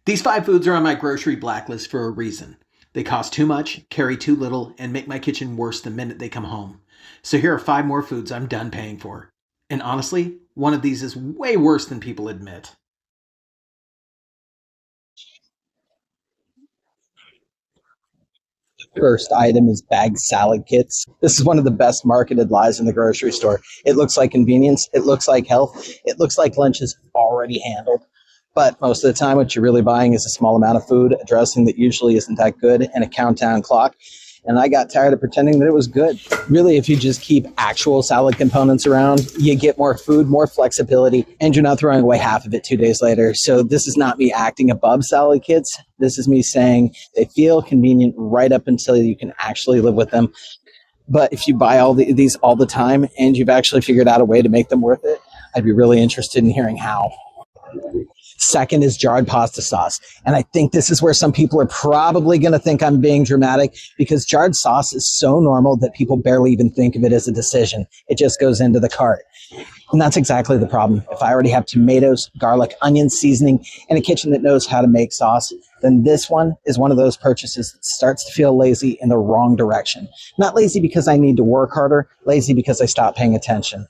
These 5 foods are on my grocery blacklist for a reason. They cost too much, carry too little, and make my kitchen worse the minute they come home. So here are 5 more foods I'm done paying for. And honestly, one of these is way worse than people admit. First item is bagged salad kits. This is one of the best marketed lies in the grocery store. It looks like convenience, it looks like health, it looks like lunch is already handled. But most of the time, what you're really buying is a small amount of food, a dressing that usually isn't that good, and a countdown clock. And I got tired of pretending that it was good. Really, if you just keep actual salad components around, you get more food, more flexibility, and you're not throwing away half of it 2 days later. So this is not me acting above salad kits. This is me saying they feel convenient right up until you can actually live with them. But if you buy these all the time and you've actually figured out a way to make them worth it, I'd be really interested in hearing how. Second is jarred pasta sauce. And I think this is where some people are probably going to think I'm being dramatic, because jarred sauce is so normal that people barely even think of it as a decision. It just goes into the cart. And that's exactly the problem. If I already have tomatoes, garlic, onion, seasoning, and a kitchen that knows how to make sauce, then this one is one of those purchases that starts to feel lazy in the wrong direction. Not lazy because I need to work harder, lazy because I stopped paying attention.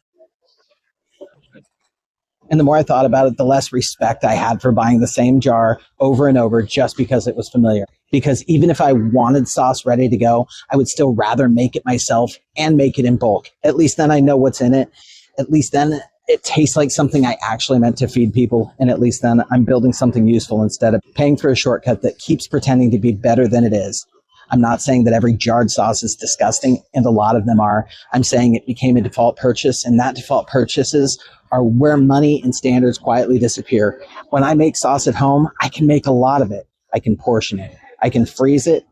And the more I thought about it, the less respect I had for buying the same jar over and over just because it was familiar. Because even if I wanted sauce ready to go, I would still rather make it myself and make it in bulk. At least then I know what's in it. At least then it tastes like something I actually meant to feed people. And at least then I'm building something useful instead of paying for a shortcut that keeps pretending to be better than it is. I'm not saying that every jarred sauce is disgusting, and a lot of them are. I'm saying it became a default purchase, and that default purchases are where money and standards quietly disappear. When I make sauce at home, I can make a lot of it. I can portion it. I can freeze it,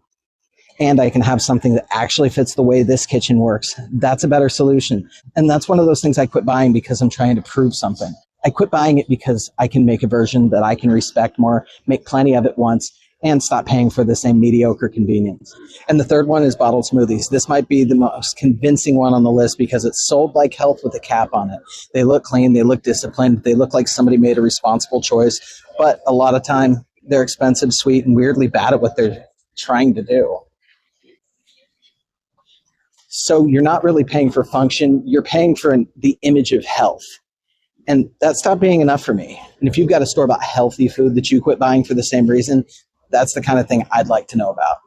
and I can have something that actually fits the way this kitchen works. That's a better solution. And that's one of those things I quit buying because I'm trying to prove something. I quit buying it because I can make a version that I can respect more, make plenty of it once, and stop paying for the same mediocre convenience. And the third one is bottled smoothies. This might be the most convincing one on the list because it's sold like health with a cap on it. They look clean, they look disciplined, they look like somebody made a responsible choice, but a lot of time they're expensive, sweet, and weirdly bad at what they're trying to do. So you're not really paying for function, you're paying for the image of health. And that stopped being enough for me. And if you've got a store-bought healthy food that you quit buying for the same reason, that's the kind of thing I'd like to know about.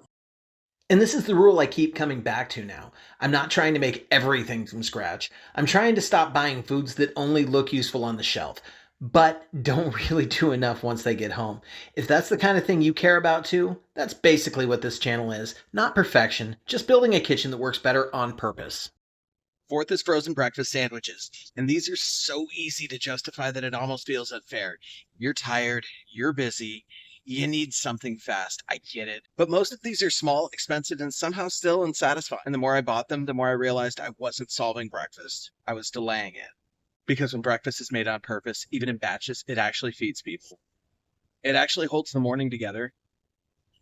And this is the rule I keep coming back to now. I'm not trying to make everything from scratch. I'm trying to stop buying foods that only look useful on the shelf, but don't really do enough once they get home. If that's the kind of thing you care about too, that's basically what this channel is. Not perfection, just building a kitchen that works better on purpose. Fourth is frozen breakfast sandwiches. And these are so easy to justify that it almost feels unfair. You're tired, you're busy, you need something fast. I get it. But most of these are small, expensive, and somehow still unsatisfying. And the more I bought them, the more I realized I wasn't solving breakfast. I was delaying it. Because when breakfast is made on purpose, even in batches, it actually feeds people. It actually holds the morning together.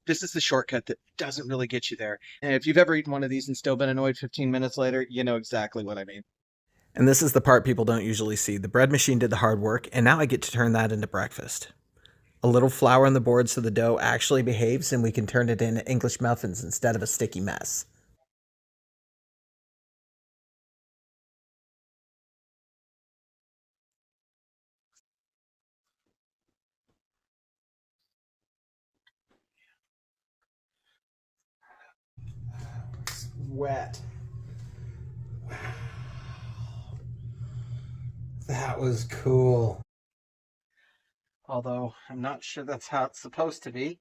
This is the shortcut that doesn't really get you there. And if you've ever eaten one of these and still been annoyed 15 minutes later, you know exactly what I mean. And this is the part people don't usually see. The bread machine did the hard work, and now I get to turn that into breakfast. A little flour on the board so the dough actually behaves, and we can turn it into English muffins instead of a sticky mess. It's wet. Wow. That was cool. Although, I'm not sure that's how it's supposed to be.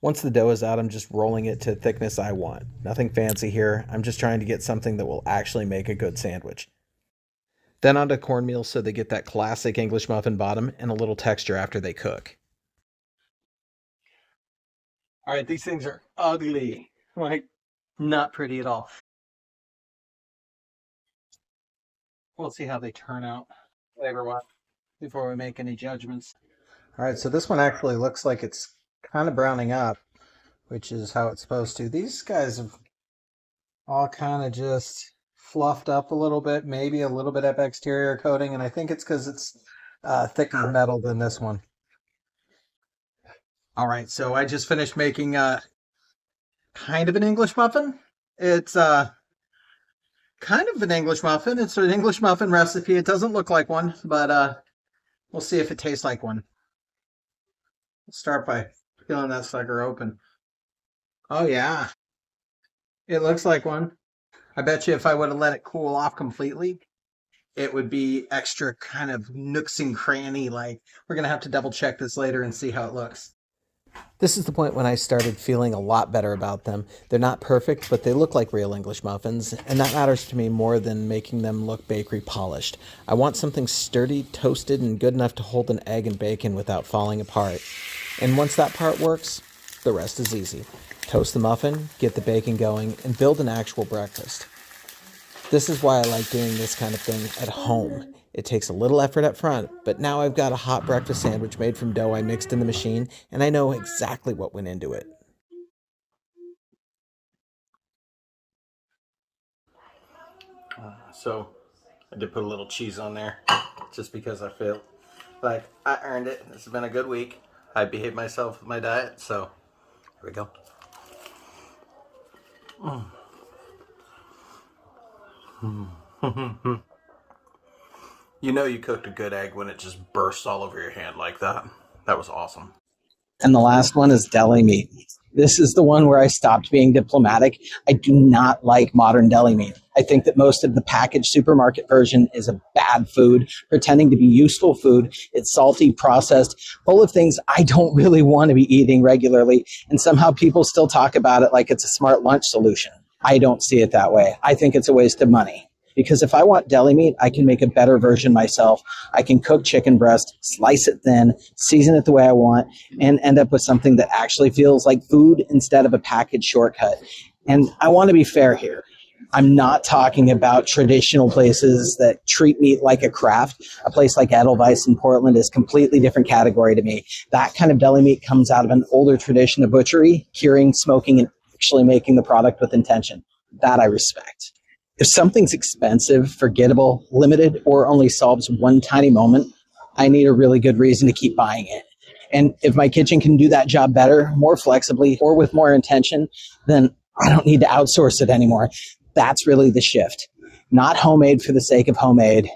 Once the dough is out, I'm just rolling it to the thickness I want. Nothing fancy here. I'm just trying to get something that will actually make a good sandwich. Then onto cornmeal so they get that classic English muffin bottom and a little texture after they cook. All right, these things are ugly. Like, not pretty at all. We'll see how they turn out flavor-wise before we make any judgments. All right, so this one actually looks like it's kind of browning up, which is how it's supposed to. These guys have all kind of just fluffed up a little bit, maybe a little bit of exterior coating, and I think it's because it's thicker metal than this one. All right, so I just finished making kind of an English muffin. It's kind of an English muffin. It's an English muffin recipe. It doesn't look like one, but we'll see if it tastes like one. Let's start by peeling that sucker open. Oh yeah, it looks like one. I bet you if I would have let it cool off completely, it would be extra kind of nooks and cranny. Like, we're going to have to double check this later and see how it looks. This is the point when I started feeling a lot better about them. They're not perfect, but they look like real English muffins, and that matters to me more than making them look bakery polished. I want something sturdy, toasted, and good enough to hold an egg and bacon without falling apart. And once that part works, the rest is easy. Toast the muffin, get the bacon going, and build an actual breakfast. This is why I like doing this kind of thing at home. It takes a little effort up front, but now I've got a hot breakfast sandwich made from dough I mixed in the machine, and I know exactly what went into it. So I did put a little cheese on there just because I feel like I earned it. This has been a good week. I behaved myself with my diet, so here we go. You know you cooked a good egg when it just bursts all over your hand like that. That was awesome. And the last one is deli meat. This is the one where I stopped being diplomatic. I do not like modern deli meat. I think that most of the packaged supermarket version is a bad food, pretending to be useful food. It's salty, processed, full of things I don't really want to be eating regularly. And somehow people still talk about it like it's a smart lunch solution. I don't see it that way. I think it's a waste of money. Because if I want deli meat, I can make a better version myself. I can cook chicken breast, slice it thin, season it the way I want, and end up with something that actually feels like food instead of a packaged shortcut. And I want to be fair here. I'm not talking about traditional places that treat meat like a craft. A place like Edelweiss in Portland is a completely different category to me. That kind of deli meat comes out of an older tradition of butchery, curing, smoking, and actually making the product with intention. That I respect. If something's expensive, forgettable, limited, or only solves one tiny moment, I need a really good reason to keep buying it. And if my kitchen can do that job better, more flexibly, or with more intention, then I don't need to outsource it anymore. That's really the shift. Not homemade for the sake of homemade.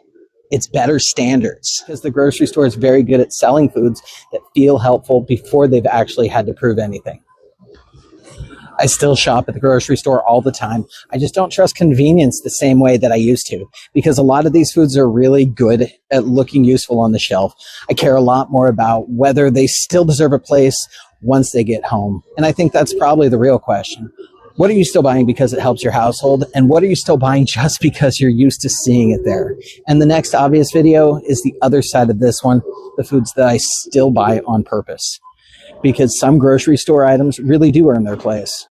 It's better standards, because the grocery store is very good at selling foods that feel helpful before they've actually had to prove anything. I still shop at the grocery store all the time. I just don't trust convenience the same way that I used to, because a lot of these foods are really good at looking useful on the shelf. I care a lot more about whether they still deserve a place once they get home. And I think that's probably the real question. What are you still buying because it helps your household? And what are you still buying just because you're used to seeing it there? And the next obvious video is the other side of this one, the foods that I still buy on purpose. Because some grocery store items really do earn their place.